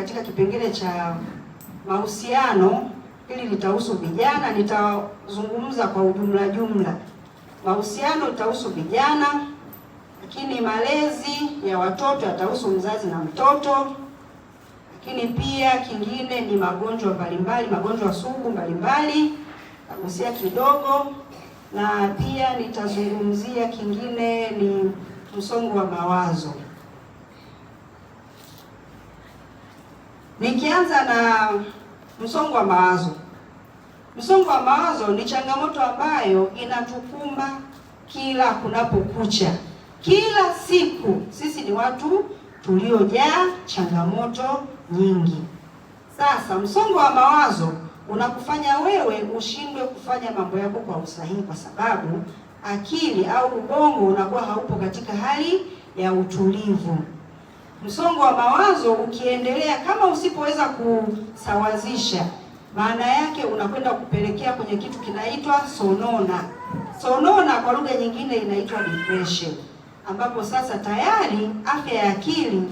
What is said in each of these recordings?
katika kipengele cha mahusiano. Hili litahusu vijana, nitazungumza kwa jumla. Mahusiano itahusu vijana, lakini malezi ya watoto yatahusu mzazi na mtoto, lakini pia kingine ni magonjwa mbalimbali, magonjwa sugu mbalimbali tagusia kidogo, na pia nitazungumzia kingine ni msongo wa mawazo. Nikianza na msongo wa mawazo. Msongo wa mawazo ni changamoto ambayo inatukumba kila kunapokucha. Kila siku sisi ni watu tuliojaa changamoto nyingi. Sasa msongo wa mawazo unakufanya wewe ushindwe kufanya mambo yako kwa usahihi, kwa sababu akili au ubongo unakuwa haupo katika hali ya utulivu. Msongo wa mawazo ukiendelea, kama usipoweza kusawazisha, maana yake unakwenda kupelekea kwenye kitu kinaitwa sonona. Sonona kwa lugha nyingine inaitwa depression, ambapo sasa tayari afya ya akili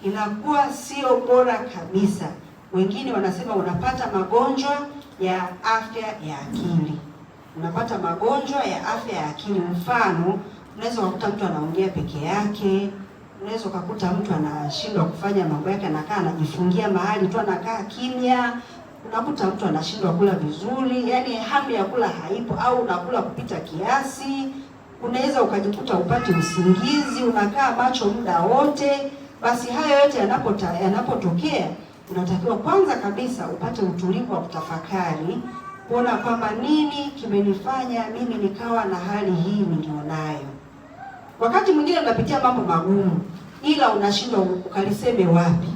inakuwa sio bora kabisa. Wengine wanasema unapata magonjwa ya afya ya akili. Unapata magonjwa ya afya ya akili. Mfano, unaweza kukuta mtu anaongea peke yake, unaweza kukuta mtu anashindwa kufanya mambo yake, anakaa anajifungia mahali tu, anakaa kimya. Unakuta mtu anashindwa kula vizuri, yani hamu ya kula haipo, au unakula kupita kiasi. Unaweza ukajikuta upate usingizi, unakaa macho muda wote. Basi hayo yote yanapotokea, unatakiwa kwanza kabisa upate utulivu wa kutafakari, kuona kwamba nini kimenifanya mimi nikawa na hali hii nilionayo. Wakati mwingine unapitia mambo magumu, ila unashindwa ukaliseme wapi.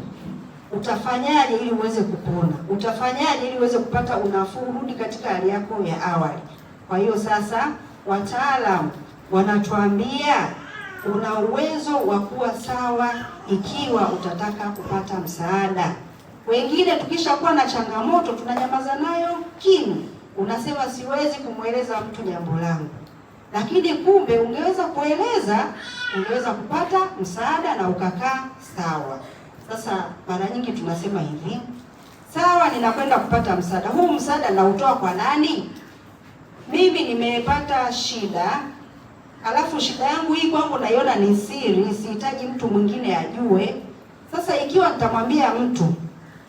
Utafanyaje ili uweze kupona? Utafanyaje ili uweze kupata unafuu, rudi katika hali yako ya awali? Kwa hiyo sasa wataalamu wanatuambia una uwezo wa kuwa sawa ikiwa utataka kupata msaada. Wengine tukishakuwa na changamoto tunanyamaza nayo kimya. Unasema siwezi kumweleza mtu jambo langu. Lakini kumbe ungeweza kueleza, ungeweza kupata msaada na ukakaa sawa. Sasa mara nyingi tunasema hivi, sawa, ninakwenda kupata msaada. Huu msaada nautoa kwa nani? Mimi nimepata shida, alafu shida yangu hii kwangu naiona ni siri, sihitaji mtu mwingine ajue. Sasa ikiwa nitamwambia mtu,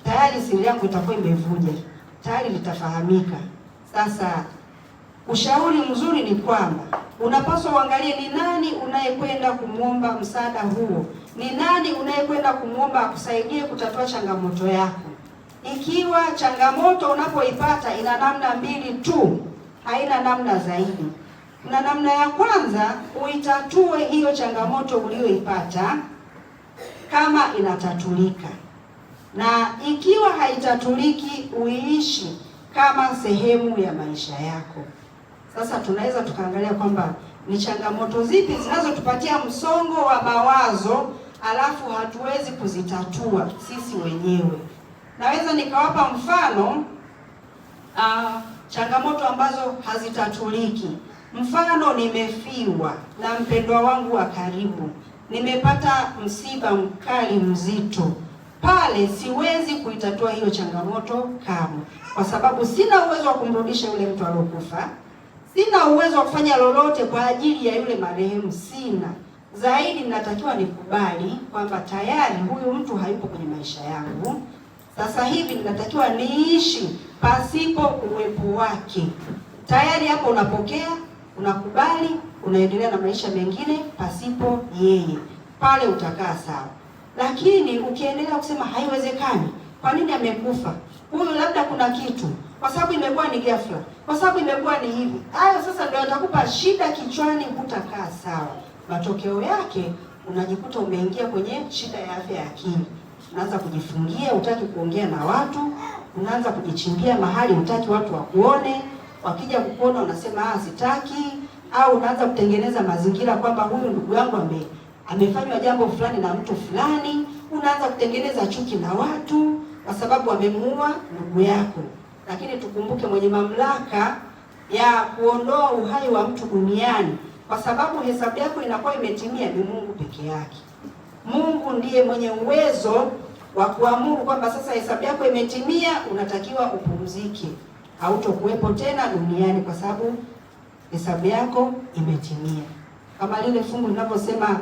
tayari siri yangu itakuwa imevuja, tayari litafahamika. Sasa ushauri mzuri ni kwamba unapaswa uangalie ni nani unayekwenda kumwomba msaada huo. Ni nani unayekwenda kumwomba akusaidie kutatua changamoto yako. Ikiwa changamoto unapoipata ina namna mbili tu, haina namna zaidi. Kuna namna ya kwanza, uitatue hiyo changamoto uliyoipata kama inatatulika. Na ikiwa haitatuliki, uiishi kama sehemu ya maisha yako. Sasa tunaweza tukaangalia kwamba ni changamoto zipi zinazotupatia msongo wa mawazo, alafu hatuwezi kuzitatua sisi wenyewe. Naweza nikawapa mfano changamoto ambazo hazitatuliki. Mfano, nimefiwa na mpendwa wangu wa karibu, nimepata msiba mkali mzito. Pale siwezi kuitatua hiyo changamoto kamwe, kwa sababu sina uwezo wa kumrudisha yule mtu aliyokufa. Sina uwezo wa kufanya lolote kwa ajili ya yule marehemu, sina. Zaidi ninatakiwa nikubali kwamba tayari huyu mtu hayupo kwenye maisha yangu. Sasa hivi ninatakiwa niishi pasipo uwepo wake. Tayari hapo unapokea, unakubali, unaendelea na maisha mengine pasipo yeye. Pale utakaa sawa. Lakini ukiendelea kusema haiwezekani, kwa nini amekufa? Huyu labda kuna kitu, kwa sababu imekuwa ni ghafla, kwa sababu imekuwa ni hivi. Hayo sasa ndio yatakupa shida kichwani, hutakaa sawa. Matokeo yake unajikuta umeingia kwenye shida ya afya ya akili. Unaanza kujifungia, hutaki kuongea na watu, unaanza kujichimbia mahali, hutaki watu wakuone. Wakija kukuona unasema sitaki, au unaanza kutengeneza mazingira kwamba huyu ndugu yangu amefanywa jambo fulani na mtu fulani. Unaanza kutengeneza chuki na watu kwa sababu wamemuua ndugu yako. Lakini tukumbuke mwenye mamlaka ya kuondoa uhai wa mtu duniani, kwa sababu hesabu yako inakuwa imetimia, ni Mungu peke yake. Mungu ndiye mwenye uwezo wa kuamuru kwamba sasa hesabu yako imetimia, unatakiwa upumzike, hautokuwepo tena duniani kwa sababu hesabu yako imetimia. Kama lile fungu linavyosema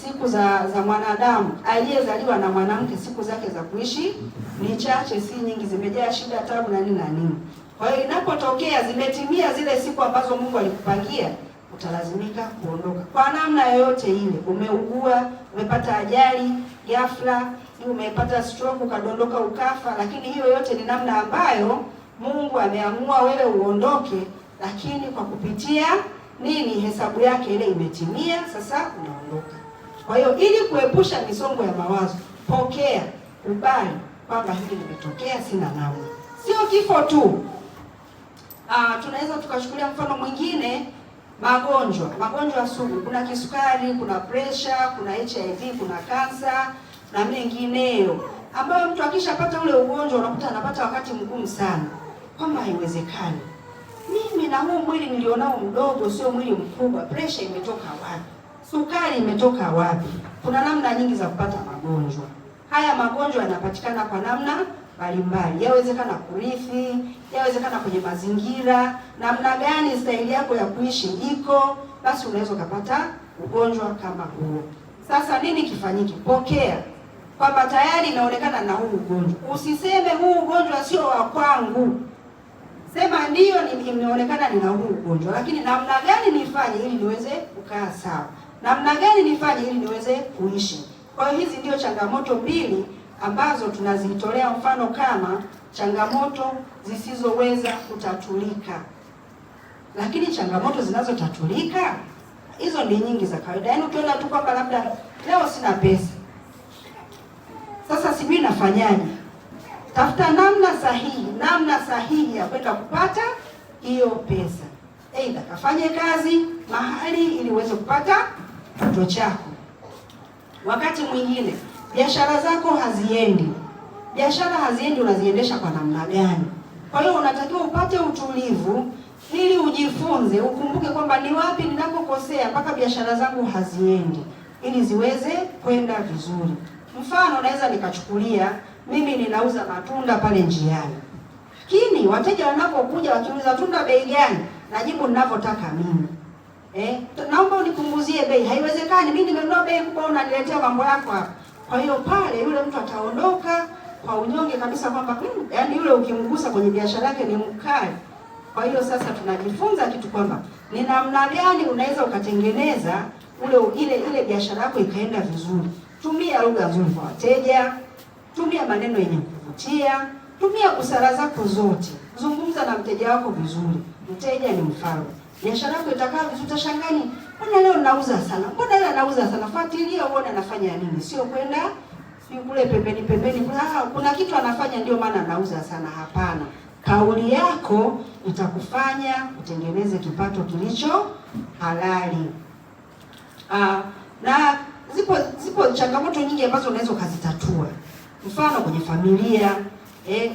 siku za mwanadamu aliyezaliwa na mwanamke, siku zake za kuishi ni chache, si nyingi, zimejaa shida, taabu na nini na nini. Kwa hiyo inapotokea zimetimia zile siku ambazo Mungu alikupangia, utalazimika kuondoka kwa namna yoyote ile. Umeugua, umepata ajali ghafla, umepata stroke ukadondoka ukafa, lakini hiyo yote ni namna ambayo Mungu ameamua wewe uondoke, lakini kwa kupitia nini? Hesabu yake ile imetimia, sasa unaondoka. Kwa hiyo ili kuepusha misongo ya mawazo, pokea, kubali kwamba hili limetokea, sina namna. Sio kifo tu. Tunaweza tukachukulia mfano mwingine, magonjwa sugu. Kuna kisukari, kuna pressure, kuna HIV, kuna kansa na mengineyo, ambayo mtu akishapata ule ugonjwa unakuta anapata wakati mgumu sana, kwamba haiwezekani, mimi na huu mwili nilionao mdogo, sio mwili mkubwa, pressure imetoka wapi? Sukari imetoka wapi? Kuna namna nyingi za kupata magonjwa haya. Magonjwa yanapatikana kwa namna mbalimbali, yawezekana kurithi, yawezekana kwenye mazingira, namna gani staili yako ya kuishi iko, basi unaweza kupata ugonjwa kama huo. Sasa nini kifanyike? Pokea kwamba tayari inaonekana na huu ugonjwa. Usiseme huu ugonjwa sio wa kwangu. Sema ndio, nimeonekana nina huu ugonjwa, lakini namna gani nifanye ili niweze kukaa sawa? Namna gani nifanye ili niweze kuishi? Kwa hiyo hizi ndio changamoto mbili ambazo tunazitolea mfano kama changamoto zisizoweza kutatulika. Lakini changamoto zinazotatulika hizo ni nyingi za kawaida. Yaani ukiona tu kwamba labda leo sina pesa, sasa sijui nafanyaje, tafuta namna sahihi ya kwenda kupata hiyo pesa. Aidha kafanye kazi mahali ili uweze kupata kipato chako. Wakati mwingine biashara zako haziendi. Unaziendesha kwa namna gani? Kwa hiyo unatakiwa upate utulivu ili ujifunze, ukumbuke kwamba ni wapi ninapokosea mpaka biashara zangu haziendi, ili ziweze kwenda vizuri. Mfano naweza nikachukulia mimi ninauza matunda pale njiani, lakini wateja wanapokuja wakiuliza tunda bei gani, najibu ninavyotaka mimi. Naomba unipunguzie bei. Haiwezekani, mimi nimenunua bei kubwa unaniletea mambo yako hapa. Kwa hiyo pale yule mtu ataondoka kwa unyonge kabisa kwamba yaani yule ukimgusa kwenye biashara yake ni mkali. Kwa hiyo sasa tunajifunza kitu kwamba ni namna gani unaweza ukatengeneza ile biashara yako ikaenda vizuri. Tumia lugha nzuri kwa wateja, tumia maneno yenye kuvutia, tumia busara zako zote. Zungumza na mteja wako vizuri. Mteja ni mfalme. Biashara yako itakaa vizuri, utashangani, mbona leo nauza sana? Mbona leo nauza sana? Fuatilia uone anafanya nini. Sio kwenda kule pembeni kuna kitu anafanya ndio maana anauza sana. Hapana. Kauli yako itakufanya utengeneze kipato kilicho halali. Na zipo changamoto nyingi ambazo unaweza ukazitatua. Mfano kwenye familia,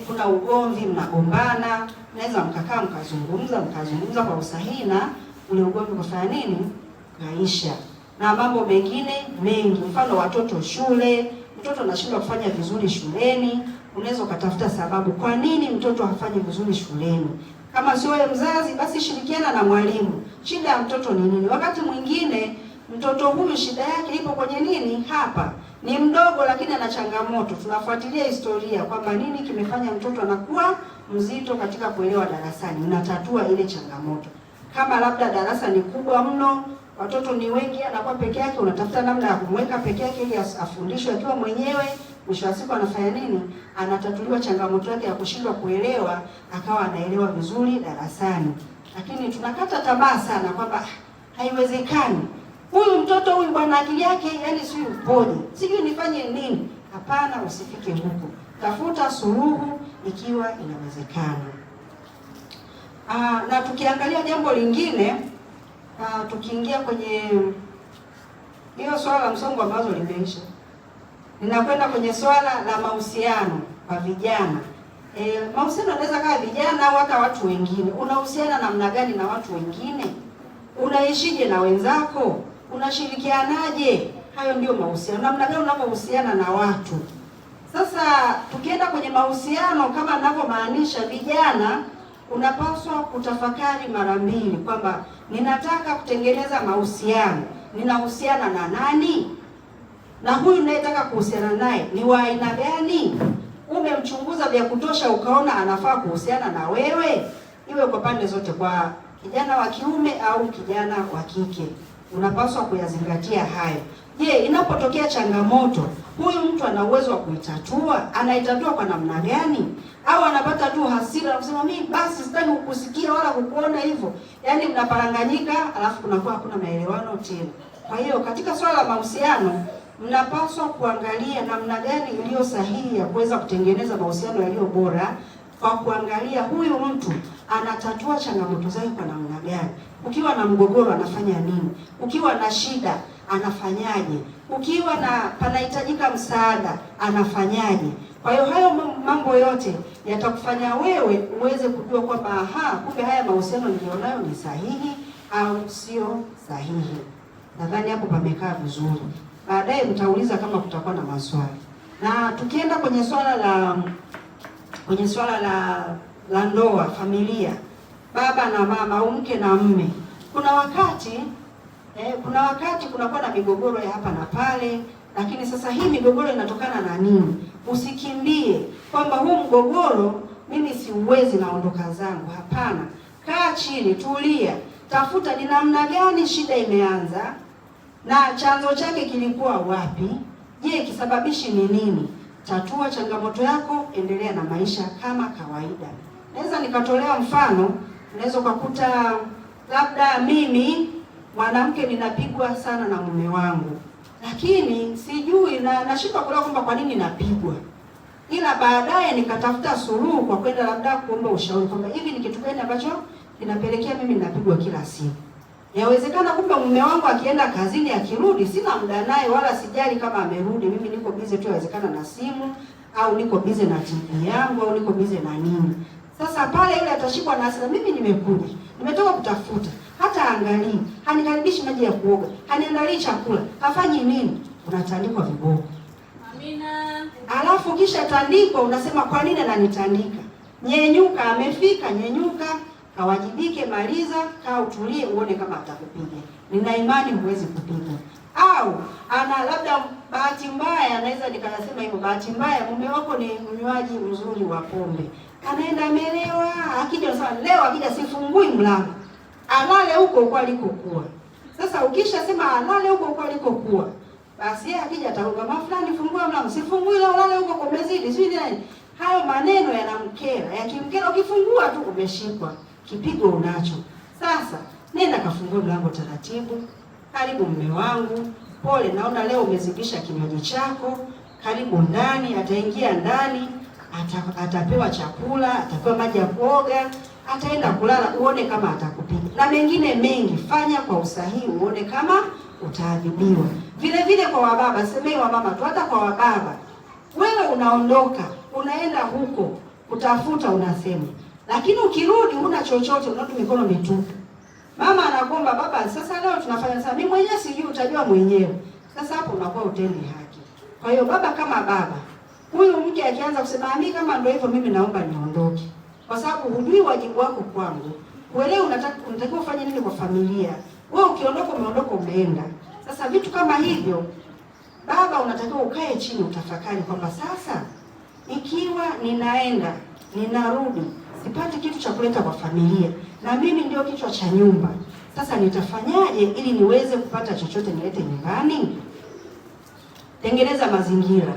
kuna ugomvi, mnagombana, naweza mkakaa mkazungumza kwa usahihi na ule ugomvi kufanya nini? Maisha. Na mambo mengine mengi, mfano watoto shule, mtoto anashindwa kufanya vizuri shuleni, unaweza ukatafuta sababu kwa nini mtoto hafanyi vizuri shuleni. Kama sio wewe mzazi, basi shirikiana na mwalimu. Shida ya mtoto ni nini? Wakati mwingine mtoto huyu shida yake ipo kwenye nini? Hapa ni mdogo lakini ana changamoto. Tunafuatilia historia kwamba nini kimefanya mtoto anakuwa mzito katika kuelewa darasani. Unatatua ile changamoto. Kama labda darasa ni kubwa mno, watoto ni wengi, anakuwa peke yake, unatafuta namna ya kumweka peke yake ili afundishwe akiwa mwenyewe. Mwisho wa siku anafanya nini? Anatatuliwa changamoto yake ya kushindwa kuelewa, akawa anaelewa vizuri darasani. Lakini tunakata tamaa sana kwamba haiwezekani. Huyu mtoto huyu bwana akili yake yani sio upoje. Sijui nifanye nini? Hapana, usifike huko. Tafuta suluhu ikiwa inawezekana. Na tukiangalia jambo lingine, tukiingia kwenye hiyo swala la msongo wa mawazo limeisha. Ninakwenda kwenye swala la mahusiano kwa vijana. Mahusiano yanaweza kama vijana au hata watu wengine. Unahusiana namna gani na watu wengine? Unaishije na wenzako? Unashirikianaje? Hayo ndio mahusiano. Namna gani unapohusiana na watu? Sasa tukienda kwenye mahusiano, kama ninavyomaanisha, vijana unapaswa kutafakari mara mbili kwamba ninataka kutengeneza mahusiano, ninahusiana na nani, na huyu ninayetaka kuhusiana naye ni wa aina gani? Umemchunguza vya kutosha ukaona anafaa kuhusiana na wewe? Iwe kwa pande zote, kwa kijana wa kiume au kijana wa kike, unapaswa kuyazingatia hayo. Je, inapotokea changamoto, huyu mtu ana uwezo wa kuitatua? Anaitatua kwa namna gani? Au anapata tu hasira na kusema mimi basi sitaki kukusikia wala kukuona hivyo? Yaani mnaparanganyika, alafu kunakuwa hakuna maelewano tena. Kwa hiyo katika swala la mahusiano, mnapaswa kuangalia namna gani iliyo sahihi ya kuweza kutengeneza mahusiano yaliyo bora, kwa kuangalia huyu mtu anatatua changamoto zake kwa namna gani. Ukiwa na mgogoro anafanya nini? Ukiwa na shida anafanyaje? Ukiwa na panahitajika msaada anafanyaje? Kwa hiyo hayo mambo yote yatakufanya wewe uweze kujua kwamba kumbe haya mahusiano nilionayo ni sahihi au sio sahihi. Nadhani hapo pamekaa vizuri. Baadaye mtauliza kama kutakuwa na maswali. Na tukienda kwenye swala la ndoa, familia, baba na mama au mke na mme, kuna wakati kunakuwa na migogoro ya hapa na pale. Lakini sasa hii migogoro inatokana na nini? Usikimbie kwamba huu mgogoro mimi siuwezi, naondoka zangu. Hapana, kaa chini, tulia, tafuta ni namna gani shida imeanza na chanzo chake kilikuwa wapi. Je, kisababishi ni nini? Tatua changamoto yako, endelea na maisha kama kawaida. Naweza nikatolea mfano. Unaweza ukakuta labda mimi mwanamke ninapigwa sana na mume wangu, lakini sijui na nashindwa kuelewa kwamba kwa nini napigwa. Ila baadaye nikatafuta suluhu kwa kwenda labda kuomba ushauri kwamba hivi ni kitu gani ambacho kinapelekea mimi ninapigwa kila siku. Yawezekana kumbe mume wangu akienda kazini akirudi sina muda naye, wala sijali kama amerudi, mimi niko busy tu, yawezekana na simu au niko busy na TV yangu au niko busy na nini. Sasa pale yule atashikwa na hasira, mimi nimekuja, nimetoka kutafuta, hata angalii, hanikaribishi maji ya kuoga, haniandalii chakula, hafanyi nini, unatandikwa viboko. Amina. Alafu kisha tandiko unasema kwa nini ananitandika? Nyenyuka, amefika, nyenyuka, kawajibike, maliza, kaa utulie, uone kama atakupiga. Nina imani huwezi kupiga. Au ana labda bahati mbaya, anaweza nikasema hivyo, bahati mbaya mume wako ni mnywaji mzuri wa pombe, anaenda amelewa, akija sana leo, akija sifungui mlango, alale huko huko alikokuwa. Sasa ukishasema alale huko huko alikokuwa, basi yeye akija ataomba mafulani, fungua mlango, sifungui leo, lale huko kumezidi, sio nini. Hayo maneno yanamkera, yakimkera ukifungua tu umeshikwa, kipigo unacho. Sasa nenda kafungue mlango taratibu, karibu mume wangu, pole, naona leo umezidisha kinywaji chako, karibu ndani. Ataingia ndani, atapewa chakula, atapewa maji ya kuoga, ataenda kulala, uone kama atakupiga. Na mengine mengi fanya kwa usahihi, uone kama utaadhibiwa. Vile vile kwa wababa, semei wa mama tu, hata kwa wababa, wewe unaondoka, unaenda huko kutafuta, unasema, lakini ukirudi huna chochote, unatu mikono mitupu. Mama anakuomba, baba sasa leo tunafanya sasa, mimi mwenyewe sijui, utajua mwenyewe. Sasa hapo unakuwa utendi haki. Kwa hiyo baba kama baba, huyu mke akianza kusema mimi kama ndio hivyo, mimi naomba niondoke, kwa sababu hujui wajibu wako kwangu, uelewe unatakiwa ufanye nini kwa familia. Wewe ukiondoka, umeondoka, umeenda. Sasa vitu kama hivyo, baba unatakiwa ukae chini utafakari kwamba sasa ikiwa ninaenda ninarudi, sipati kitu cha kuleta kwa familia, na mimi ndio kichwa cha nyumba, sasa nitafanyaje ili niweze kupata chochote nilete nyumbani? Tengeneza mazingira.